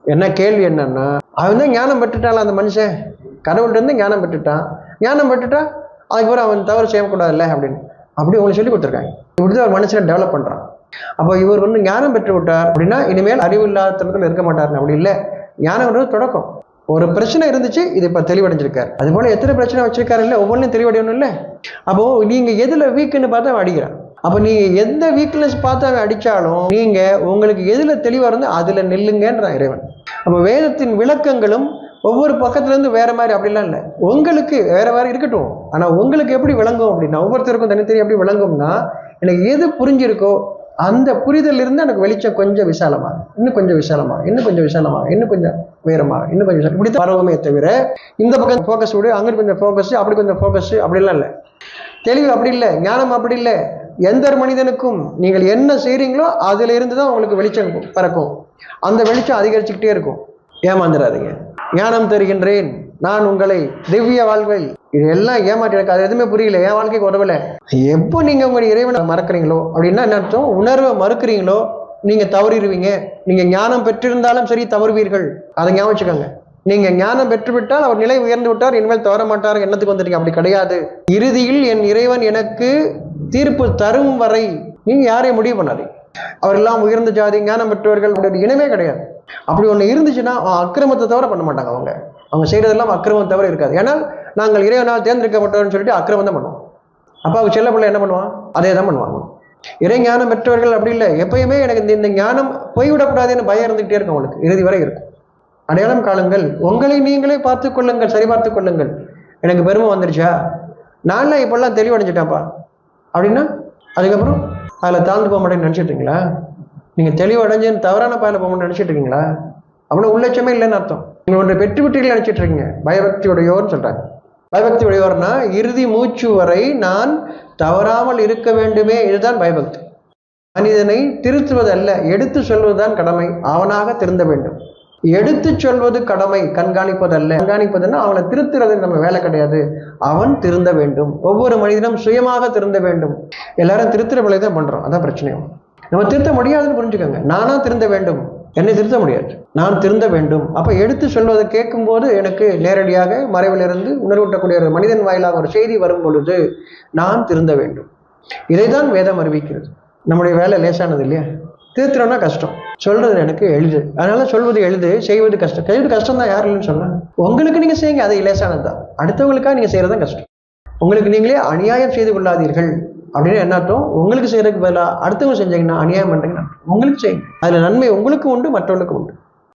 என்ன கேள்வி என்னன்னா, அவன் தான் ஞானம் பெற்றுட்டான், அந்த மனுஷன் கடவுள்கிட்ட இருந்து ஞானம் பெற்றுட்டான், ஞானம் பெற்றுட்டா அதுக்கப்புறம் அவன் தவறு செய்யக்கூடாதுல்ல அப்படின்னு அப்படி உங்களுக்கு சொல்லி கொடுத்துருக்காங்க. இப்படிதான் ஒரு மனுஷனை டெவலப் பண்றான். அப்போ இவர் ஞானம் பெற்று விட்டார் அப்படின்னா இனிமேல் அறிவு இல்லாத தரத்தில் இருக்க மாட்டாருன்னு அப்படி இல்லை. ஞானம்ன்றது தொடக்கம். ஒரு பிரச்சனை இருந்துச்சு, இது இப்ப தெளிவடைஞ்சிருக்காரு. அது போல எத்தனை பிரச்சனை வச்சிருக்காரு இல்லை, ஒவ்வொன்றும் தெளிவடையணும் இல்லை. அப்போ நீங்க எதுல வீக்குன்னு பார்த்தா அவன் அடிக்கிறான். அப்ப நீங்க எந்த வீக்னஸ் பார்த்து அவன் அடிச்சாலும் நீங்க உங்களுக்கு எதுல தெளிவா இருந்து அதுல நில்லுங்கன்றான் இறைவன். அப்ப வேதத்தின் விளக்கங்களும் ஒவ்வொரு பக்கத்துல இருந்து வேற மாதிரி அப்படிலாம் இல்லை, உங்களுக்கு வேற வேற இருக்கட்டும். ஆனா உங்களுக்கு எப்படி விளங்கும் அப்படின்னா, ஒவ்வொருத்தருக்கும் தனித்தனி எப்படி விளங்கும்னா, எனக்கு எது புரிஞ்சிருக்கோ அந்த புரிதல் இருந்து எனக்கு வெளிச்சம் கொஞ்சம் விசாலமா, இன்னும் கொஞ்சம் விசாலமா, இன்னும் கொஞ்சம் விசாலமா, இன்னும் கொஞ்சம் வேறமா, இன்னும் கொஞ்சம் இப்படி பரவுமே தவிர இந்த பக்கம் ஃபோக்கஸ் விடு, அங்கிட்டு கொஞ்சம் ஃபோக்கஸ், அப்படி கொஞ்சம் ஃபோக்கஸ் அப்படிலாம் இல்லை. தெளிவு அப்படி இல்லை, ஞானம் அப்படி இல்லை. எந்த மனிதனுக்கும் நீங்கள் என்ன செய்றீங்களோ அதுல இருந்து தான் உங்களுக்கு வெளிச்சம் பறக்கும். அந்த வெளிச்சம் அதிகரிச்சுக்கிட்டே இருக்கும். ஏமாந்துடாதீங்க. ஞானம் தருகின்றேன் நான் உங்களை திவ்ய வாழ்வை, இது எல்லாம் ஏமாற்றி எனக்கு அது எதுவுமே புரியல, என் வாழ்க்கைக்கு உதவலை. எப்போ நீங்க உங்க இறைவனை மறக்கிறீங்களோ அப்படின்னா என்ன அர்த்தம், உணர்வை மறுக்கிறீங்களோ நீங்க தவறிடுவீங்க. நீங்க ஞானம் பெற்றிருந்தாலும் சரி தவறுவீர்கள், அதை ஞாபகம் வச்சுக்கோங்க. நீங்க ஞானம் பெற்றுவிட்டால் அவர் நிலை உயர்ந்து விட்டார், இனிமேல் தவற மாட்டார் எண்ணத்துக்கு வந்துட்டீங்க. அப்படி கிடையாது. இறுதியில் என் இறைவன் எனக்கு தீர்ப்பு தரும் வரை நீங்க யாரையும் முடிவு பண்ணாதீங்க. அவரெல்லாம் உயர்ந்த ஜாதி ஞானம் பெற்றவர்கள் இனமே கிடையாது. அப்படி ஒண்ணு இருந்துச்சுன்னா அக்கிரமத்தை தவிர பண்ண மாட்டாங்க. அவங்க செய்யறதெல்லாம் அக்கிரமம் தவிர இருக்காது. ஏன்னா நாங்கள் இறைவனால் தேர்ந்தெடுக்கப்பட்டவர்னு சொல்லிட்டு அக்கிரமம் தான் பண்ணுவோம். அப்ப அவங்க செல்ல பிள்ளை என்ன பண்ணுவான், அதே தான் பண்ணுவாங்க. இறை ஞானம் பெற்றவர்கள் அப்படி இல்லை. எப்பயுமே எனக்கு இந்த ஞானம் போய்விடக்கூடாதுன்னு பயம் இருந்துகிட்டே இருக்கும். அவங்களுக்கு இறுதி வரை இருக்கும். அடையாளம் காணுங்கள், உங்களை நீங்களே பார்த்து கொள்ளுங்கள், சரி பார்த்து கொள்ளுங்கள். எனக்கு பெருமை வந்துருச்சா, நான்லாம் இப்பெல்லாம் தெளிவடைஞ்சிட்டாப்பா அப்படின்னா அதுக்கப்புறம் அதில் தாழ்ந்து போக மாட்டேன்னு நினைச்சிட்டு இருக்கீங்களா? நீங்க தெளிவடைஞ்சுன்னு தவறான பாயில போக மாட்டேன்னு நினைச்சிட்டு இருக்கீங்களா? அவ்வளவு உள்ளட்சமே இல்லைன்னு அர்த்தம். நீங்க ஒன்றை பெற்று விட்டீர்கள் நினைச்சிட்டு இருக்கீங்க. பயபக்தி உடையோர்னு சொல்றாங்க. பயபக்தி உடையோர்னா இறுதி மூச்சு வரை நான் தவறாமல் இருக்க வேண்டுமே, இதுதான் பயபக்தி. மனிதனை திருத்துவதல்ல, எடுத்து சொல்வதுதான் கடமை. அவனாக திருந்த வேண்டும். எடுத்து சொல்வது கடமை, கண்காணிப்பதல்ல. கண்காணிப்பதுன்னா அவனை திருத்துறது நம்ம வேலை கிடையாது. அவன் திருந்த வேண்டும். ஒவ்வொரு மனிதனும் சுயமாக திருந்த வேண்டும். எல்லாரும் திருத்துற வேலை தான் பண்றோம், அதான் பிரச்சனையும். நம்ம திருத்த முடியாதுன்னு புரிஞ்சுக்கோங்க. நானா திருந்த வேண்டும், என்னை திருத்த முடியாது, நான் திருந்த வேண்டும். அப்ப எடுத்து சொல்வதை கேட்கும் போது எனக்கு நேரடியாக மறைவிலிருந்து உணர்வூட்டக்கூடிய ஒரு மனிதன் வாயிலாக ஒரு செய்தி வரும் பொழுது நான் திருந்த வேண்டும். இதைதான் வேதம் அறிவிக்கிறது. நம்முடைய வேலை லேசானது இல்லையா? திருத்துறோம்னா கஷ்டம், சொல்றது எனக்கு எளிது. அதனால சொல்வது எளிது, செய்வது கஷ்டம். செய்வது கஷ்டம் தான், யார் இல்லைன்னு சொன்னா? உங்களுக்கு நீங்க செய்யுங்க, அது லேசானது தான். அடுத்தவங்களுக்காக நீங்க செய்யறதுதான் கஷ்டம். உங்களுக்கு நீங்களே அநியாயம் செய்து கொள்ளாதீர்கள் அப்படின்னு என்ன அர்த்தம்? உங்களுக்கு செய்யறதுக்கு பதிலாக அடுத்தவங்க செஞ்சீங்கன்னா அநியாயம் பண்றீங்கன்னா உங்களுக்கு செய்யுங்க. அதுல நன்மை உங்களுக்கு உண்டு, மற்றவர்களுக்கு உண்டு.